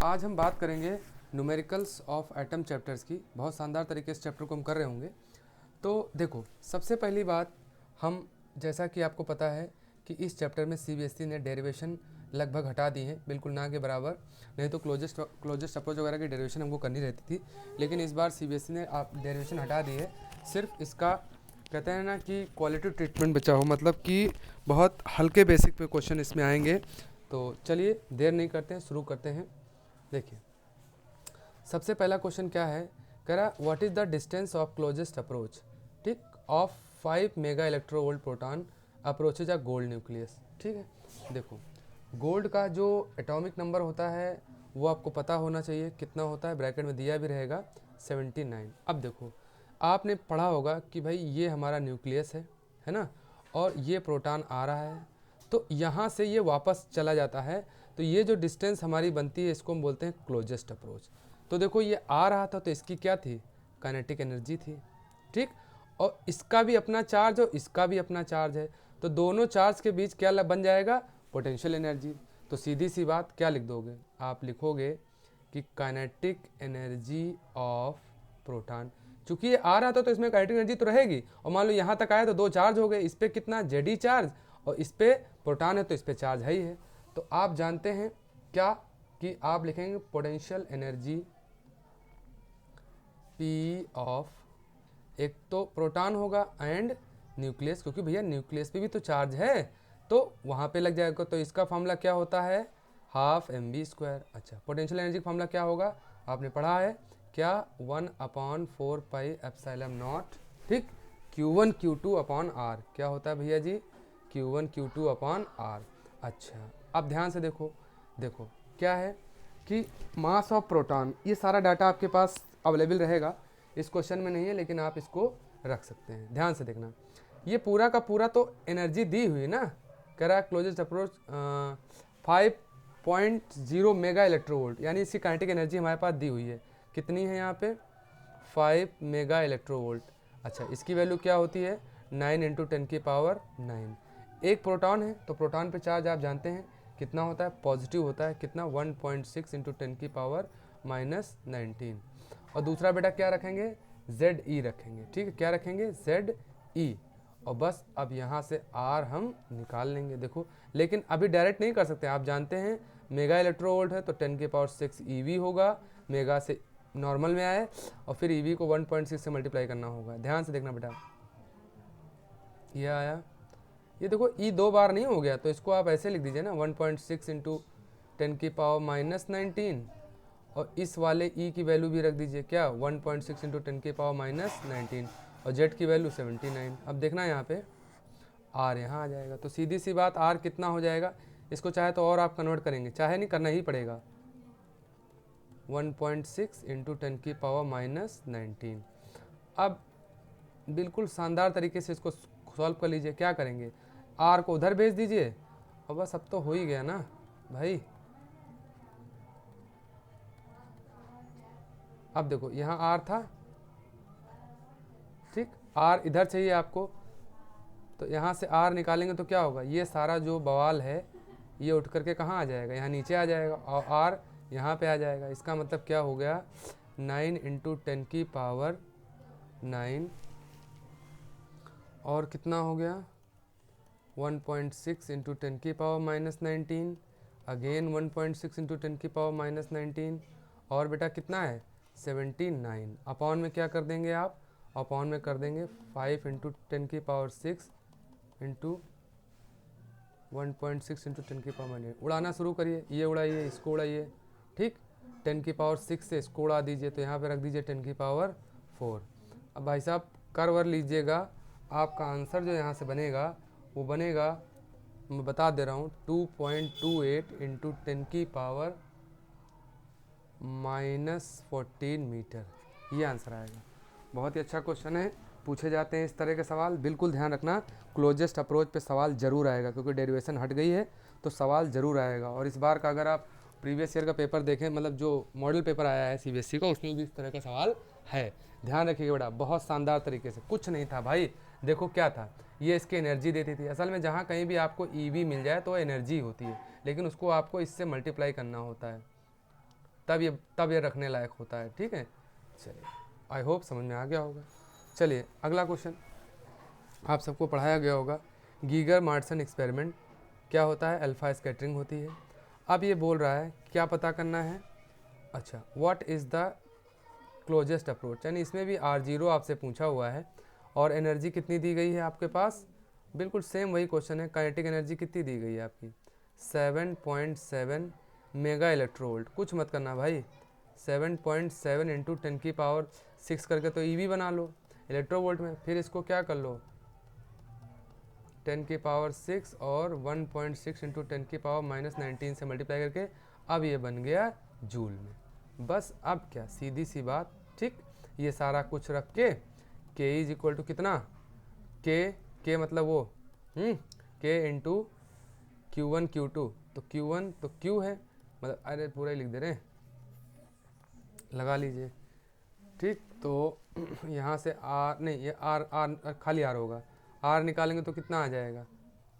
आज हम बात करेंगे न्यूमेरिकल्स ऑफ एटम चैप्टर्स की। बहुत शानदार तरीके से चैप्टर को हम कर रहे होंगे। तो देखो, सबसे पहली बात, हम जैसा कि आपको पता है कि इस चैप्टर में सीबीएसई ने डेरिवेशन लगभग हटा दी है, बिल्कुल ना के बराबर। नहीं तो क्लोजेस्ट अप्रोच वगैरह की डेरिवेशन हमको करनी रहती थी, लेकिन इस बार सीबीएसई ने आप डेरिवेशन हटा दी है। सिर्फ इसका कहते हैं ना कि क्वालिटी ट्रीटमेंट बचा हो, मतलब कि बहुत हल्के बेसिक पे क्वेश्चन इसमें आएंगे। तो चलिए देर नहीं करते हैं, शुरू करते हैं। देखिए, सबसे पहला क्वेश्चन क्या है, कह रहा what is the distance of closest approach, ठीक, of 5 mega electrovolt proton approaches a gold nucleus. ठीक है, देखो गोल्ड का जो एटॉमिक नंबर होता है वो आपको पता होना चाहिए, कितना होता है, ब्रैकेट में दिया भी रहेगा 79। अब देखो, आपने पढ़ा होगा कि भाई ये हमारा न्यूक्लियस है ना, और ये प्रोटॉन आ रहा है, तो यहाँ से ये वापस चला जाता है। तो ये जो डिस्टेंस हमारी बनती है इसको हम बोलते हैं क्लोजेस्ट अप्रोच। तो देखो ये आ रहा था तो इसकी क्या थी, काइनेटिक एनर्जी थी, ठीक, और इसका भी अपना चार्ज और इसका भी अपना चार्ज है, तो दोनों चार्ज के बीच क्या बन जाएगा, पोटेंशियल एनर्जी। तो सीधी सी बात क्या लिख दोगे, आप लिखोगे कि काइनेटिक एनर्जी ऑफ प्रोटॉन। चूंकि ये आ रहा था तो इसमें काइनेटिक एनर्जी तो रहेगी, और मान लो यहाँ तक आया तो दो चार्ज हो गए, इस पर कितना जेडी चार्ज और इस पे प्रोटॉन है तो इस पे चार्ज है ही है। तो आप जानते हैं क्या कि आप लिखेंगे पोटेंशियल एनर्जी पी ऑफ, एक तो प्रोटॉन होगा एंड न्यूक्लियस, क्योंकि भैया न्यूक्लियस पे भी तो चार्ज है तो वहाँ पे लग जाएगा। तो इसका फॉर्मूला क्या होता है, हाफ एम बी स्क्वायर। अच्छा, पोटेंशियल एनर्जी का फॉर्मूला क्या होगा, आपने पढ़ा है क्या, 1/4 पाई एप्सिलॉन नॉट, ठीक, Q1 Q2 अपॉन आर। क्या होता है भैया जी, Q1 Q2 अपॉन आर। अच्छा, अब ध्यान से देखो, देखो क्या है कि मास ऑफ प्रोटॉन, ये सारा डाटा आपके पास अवेलेबल रहेगा, इस क्वेश्चन में नहीं है लेकिन आप इसको रख सकते हैं। ध्यान से देखना, ये पूरा का पूरा तो एनर्जी दी हुई ना, कह रहा है क्लोजेस्ट अप्रोच 5.0 मेगा इलेक्ट्रोवोल्ट, यानी इसकी काइनेटिक एनर्जी हमारे पास दी हुई है। कितनी है यहाँ पे, 5 मेगा इलेक्ट्रोवोल्ट। अच्छा, इसकी वैल्यू क्या होती है, 9 × 10⁹ एक प्रोटॉन है तो प्रोटॉन पे चार्ज आप जानते हैं कितना होता है, पॉजिटिव होता है, कितना, 1.6 × 10⁻19। और दूसरा बेटा क्या रखेंगे, ZE रखेंगे, ठीक है, क्या रखेंगे, ZE। और बस अब यहाँ से R हम निकाल लेंगे। देखो, लेकिन अभी डायरेक्ट नहीं कर सकते, आप जानते हैं मेगा इलेक्ट्रोवोल्ट है तो 10⁶ EV होगा, मेगा से नॉर्मल में आए और फिर EV को 1.6 से मल्टीप्लाई करना होगा। ध्यान से देखना बेटा, ये आया, ये देखो E दो बार नहीं हो गया तो इसको आप ऐसे लिख दीजिए ना, 1.6 × 10⁻19, और इस वाले E की वैल्यू भी रख दीजिए क्या, 1.6 × 10⁻19, और Z की वैल्यू 79। अब देखना यहाँ पे R यहाँ आ जाएगा, तो सीधी सी बात R कितना हो जाएगा, इसको चाहे तो और आप कन्वर्ट करेंगे, चाहे नहीं करना ही पड़ेगा, 1.6 × 10⁻19। अब बिल्कुल शानदार तरीके से इसको सॉल्व कर लीजिए। क्या करेंगे, R को उधर भेज दीजिए और बस अब तो हो ही गया ना भाई। अब देखो यहाँ R था, ठीक, R इधर चाहिए आपको, तो यहाँ से R निकालेंगे तो क्या होगा, ये सारा जो बवाल है ये उठ करके कहाँ आ जाएगा, यहाँ नीचे आ जाएगा, और R यहाँ पे आ जाएगा। इसका मतलब क्या हो गया, 9 × 10⁹ और कितना हो गया, 1.6 × 10⁻19, अगेन 1.6 × 10⁻19, और बेटा कितना है, 79। अपॉन में क्या कर देंगे आप, अपॉन में कर देंगे 5 × 10⁶ इंटू 1.6 × 10⁻19। उड़ाना शुरू करिए, ये उड़ाइए, इसको उड़ाइए, ठीक, 10⁻6 से इसको उड़ा दीजिए, तो यहाँ पे रख दीजिए 10⁻4। अब भाई साहब कर वर लीजिएगा, आपका आंसर जो यहाँ से बनेगा वो बनेगा, मैं बता दे रहा हूँ, 2.28 × 10⁻14 मीटर, ये आंसर आएगा। बहुत ही अच्छा क्वेश्चन है, पूछे जाते हैं इस तरह के सवाल, बिल्कुल ध्यान रखना, क्लोजेस्ट अप्रोच पे सवाल जरूर आएगा, क्योंकि डेरिवेशन हट गई है तो सवाल जरूर आएगा। और इस बार का अगर आप प्रीवियस ईयर का पेपर देखें, मतलब जो मॉडल पेपर आया है सीबीएसई का, उसमें भी इस तरह का सवाल है। ध्यान रखिएगा बेटा, बहुत शानदार तरीके से, कुछ नहीं था भाई, देखो क्या था, ये इसकी एनर्जी देती थी। असल में जहाँ कहीं भी आपको ईवी मिल जाए तो एनर्जी होती है, लेकिन उसको आपको इससे मल्टीप्लाई करना होता है। तब ये रखने लायक होता है, ठीक है। चलिए, आई होप समझ में आ गया होगा। चलिए अगला क्वेश्चन आप सबको पढ़ाया गया होगा, गीगर मार्टसन एक्सपेरिमेंट क्या होता है, अल्फा स्कैटरिंग होती है। अब ये बोल रहा है क्या पता करना है, अच्छा what is the closest approach, यानी इसमें भी R0 आपसे पूछा हुआ है और एनर्जी कितनी दी गई है आपके पास, बिल्कुल सेम वही क्वेश्चन है, काइनेटिक एनर्जी कितनी दी गई है आपकी 7.7 मेगा इलेक्ट्रोवोल्ट। कुछ मत करना भाई, 7.7 इंटू 10⁶ करके तो ईवी बना लो इलेक्ट्रोवोल्ट में, फिर इसको क्या कर लो 10⁶ और 1.6 इंटू 10⁻⁻19 से मल्टीप्लाई करके अब ये बन गया जूल में। बस अब क्या, सीधी सी बात, ठीक। ये सारा कुछ रख के इज इक्वल टू कितना, के मतलब वो के इंटू Q1 Q2, तो Q1 तो Q है, मतलब अरे पूरा ही लिख दे रहे हैं, लगा लीजिए, ठीक। तो यहाँ से R नहीं, ये R खाली R होगा, R निकालेंगे तो कितना आ जाएगा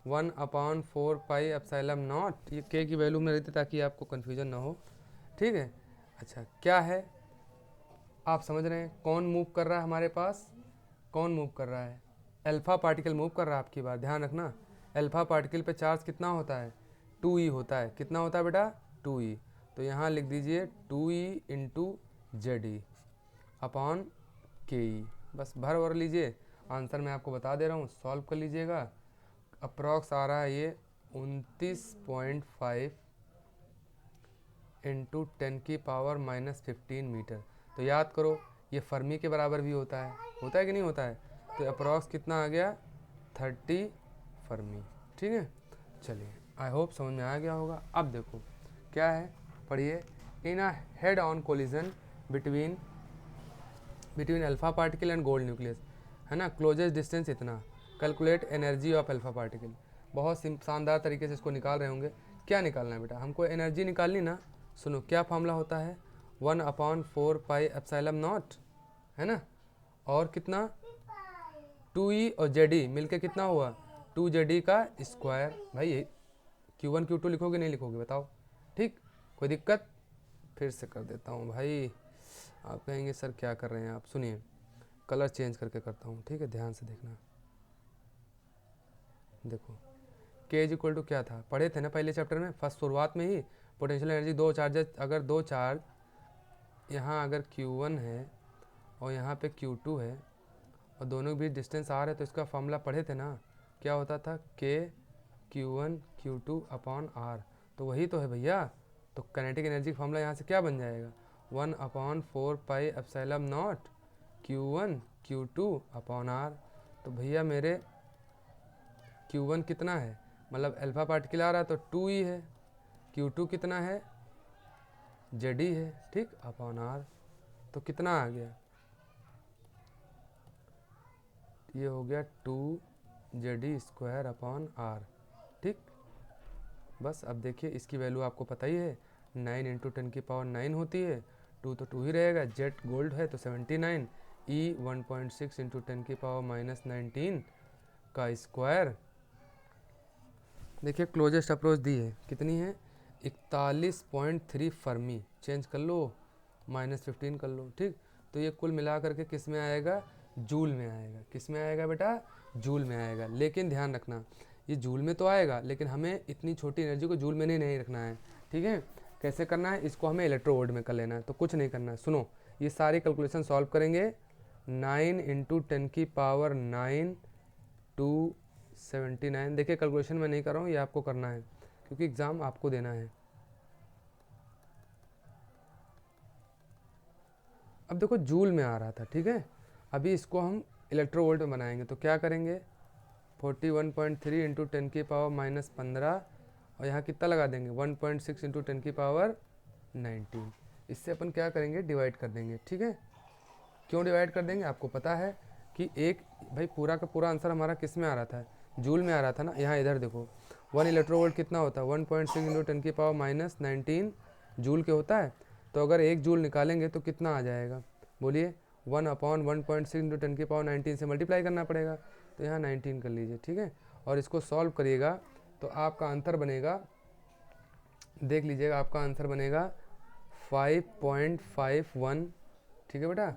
1/4πε0, ये के की वैल्यू में रहती ताकि आपको कन्फ्यूजन ना हो, ठीक है। अच्छा क्या है, आप समझ रहे हैं कौन मूव कर रहा है हमारे पास, कौन मूव कर रहा है, अल्फा पार्टिकल मूव कर रहा है। आपकी बात ध्यान रखना, अल्फा पार्टिकल पे चार्ज कितना होता है 2e होता है, कितना होता है बेटा 2e, तो यहाँ लिख दीजिए 2e into ZE upon KE, बस भर लीजिए, आंसर मैं आपको बता दे रहा हूँ, सॉल्व कर लीजिएगा। अप्रॉक्स आ रहा है ये 29.5 इंटू 10⁻⁻15 मीटर। तो याद करो ये फर्मी के बराबर भी होता है कि नहीं होता है, तो अप्रॉक्स कितना आ गया 30 फर्मी, ठीक है। चलिए आई होप समझ में आ गया होगा। अब देखो क्या है, पढ़िए, in a head on collision between alpha particle and gold nucleus, है ना, क्लोजेस्ट डिस्टेंस इतना, calculate energy of alpha particle. बहुत शानदार तरीके से इसको निकाल रहे होंगे। क्या निकालना है बेटा, हमको एनर्जी निकालनी ना, सुनो क्या फॉर्मूला होता है 1/4πε0, है ना, और कितना 2e और ZE मिलके कितना हुआ 2ZE का स्क्वायर। भाई Q1 Q2 लिखोगे नहीं लिखोगे बताओ, ठीक, कोई दिक्कत, फिर से कर देता हूँ भाई, आप कहेंगे सर क्या कर रहे हैं आप, सुनिए कलर चेंज करके करता हूँ, ठीक है, ध्यान से देखना। देखो के इज इक्वल टू क्या था, पढ़े थे ना पहले चैप्टर में, फर्स्ट शुरुआत में ही, पोटेंशियल एनर्जी दो चार्जेस, अगर दो चार्ज यहाँ अगर Q1 है और यहाँ पे Q2 है और दोनों के बीच डिस्टेंस R है, तो इसका फॉर्मूला पढ़े थे ना, क्या होता था K Q1 Q2 upon R, तो वही तो है भैया। तो काइनेटिक एनर्जी का फॉर्मूला यहाँ से क्या बन जाएगा 1/4πε0 Q1 Q2 अपॉन R। तो भैया मेरे Q1 कितना है, मतलब अल्फा पार्टिकल आ रहा है तो 2e है, Q2 कितना है ZE है, ठीक, अपॉन R, तो कितना आ गया, ये हो गया 2ZE² अपॉन R, ठीक। बस अब देखिए इसकी वैल्यू आपको पता ही है, 9 इंटू 10⁹ होती है, 2 तो 2 ही रहेगा, Z गोल्ड है तो 79, E 1.6 इंटू 10⁻⁻19 का स्क्वायर। देखिए क्लोजेस्ट अप्रोच दी है, कितनी है 41.3 फर्मी, चेंज कर लो -15 कर लो, ठीक। तो ये कुल मिला करके किस में आएगा, जूल में आएगा, किस में आएगा बेटा, जूल में आएगा। लेकिन ध्यान रखना ये जूल में तो आएगा, लेकिन हमें इतनी छोटी एनर्जी को जूल में नहीं रखना है, ठीक है। कैसे करना है, इसको हमें इलेक्ट्रोवोल्ट में कर लेना है, तो कुछ नहीं करना है, सुनो ये सारी कैलकुलेशन सॉल्व करेंगे, 9 इंटू 10⁹ 279, देखिए कैलकुलेशन मैं नहीं कर रहा हूँ, ये आपको करना है क्योंकि एग्ज़ाम आपको देना है। अब देखो जूल में आ रहा था, ठीक है, अभी इसको हम इलेक्ट्रोवोल्ट में बनाएंगे, तो क्या करेंगे 41.3 इंटू 10⁻⁻15 और यहाँ कितना लगा देंगे 1.6 इंटू 10⁻19, इससे अपन क्या करेंगे डिवाइड कर देंगे, ठीक है। क्यों डिवाइड कर देंगे, आपको पता है कि एक भाई पूरा का पूरा आंसर हमारा किस में आ रहा था, जूल में आ रहा था ना। यहाँ इधर देखो 1 इलेक्ट्रोवोल्ट कितना होता है 1.6 इंटू 10⁻⁻19 जूल के होता है, तो अगर 1 जूल निकालेंगे तो कितना आ जाएगा, बोलिए 1/1.6 इंटू 10⁻19 से मल्टीप्लाई करना पड़ेगा, तो यहाँ 19 कर लीजिए, ठीक है। और इसको सॉल्व करिएगा तो आपका आंसर बनेगा, देख लीजिएगा आपका आंसर बनेगा 5.51, ठीक है बेटा,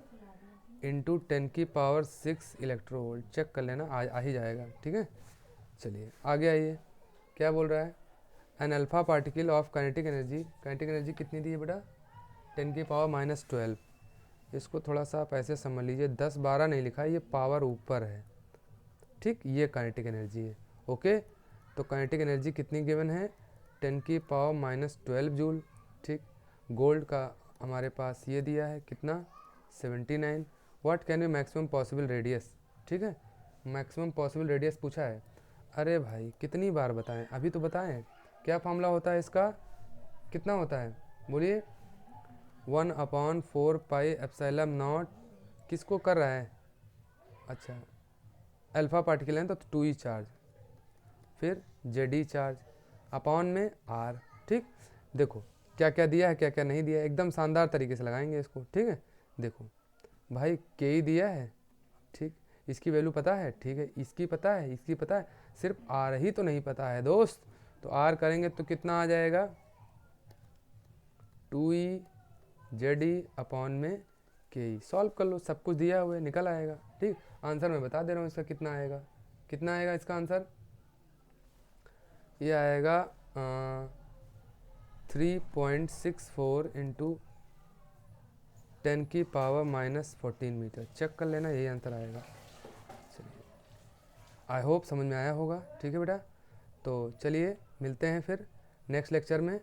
इंटू 10⁶ इलेक्ट्रोवोल्ट। चेक कर लेना, आ ही जाएगा, ठीक है। चलिए आगे आइए, क्या बोल रहा है, an alpha particle of kinetic energy कितनी दी है बेटा, 10⁻⁻12। इसको थोड़ा सा आप ऐसे समझ लीजिए, 10-12 नहीं लिखा है, ये पावर ऊपर है, ठीक, ये काइनेटिक एनर्जी है। ओके, तो काइनेटिक एनर्जी कितनी गिवन है, 10⁻⁻12 जूल, ठीक। गोल्ड का हमारे पास ये दिया है कितना, 79। What can be maximum possible radius, ठीक है, मैक्सिमम पॉसिबल रेडियस पूछा है। अरे भाई कितनी बार बताएं, अभी तो बताएं, क्या फार्मूला होता है इसका, कितना होता है बोलिए, 1/4 पाई एप्सिलॉन नॉट, किसको कर रहा है, अच्छा अल्फा पार्टिकल है तो 2e चार्ज, फिर जेडी चार्ज अपॉन में आर, ठीक। देखो क्या क्या दिया है, क्या क्या नहीं दिया है, एकदम शानदार तरीके से लगाएंगे इसको, ठीक है। देखो भाई के ही दिया है, ठीक, इसकी वैल्यू पता है, ठीक है, इसकी पता है, इसकी पता है, सिर्फ आर ही तो नहीं पता है दोस्त। तो आर करेंगे तो कितना आ जाएगा, 2e जेडी अपॉन में के। सॉल्व कर लो, सब कुछ दिया हुआ है, निकल आएगा, ठीक। आंसर मैं बता दे रहा हूँ इसका कितना आएगा, कितना आएगा इसका आंसर, ये आएगा 3.64 इंटू 10⁻⁻14 मीटर। चेक कर लेना, यही आंसर आएगा। चलिए, आई होप समझ में आया होगा, ठीक है बेटा। तो चलिए मिलते हैं फिर नेक्स्ट लेक्चर में,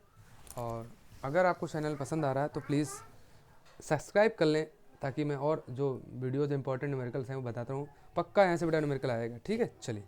और अगर आपको चैनल पसंद आ रहा है तो प्लीज़ सब्सक्राइब कर लें, ताकि मैं और जो वीडियोज़ इंपॉर्टेंट न्यूमेरिकल्स हैं वो बताता रहूँ। पक्का यहाँ से बेटा न्यूमेरिकल आएगा, ठीक है। चलिए।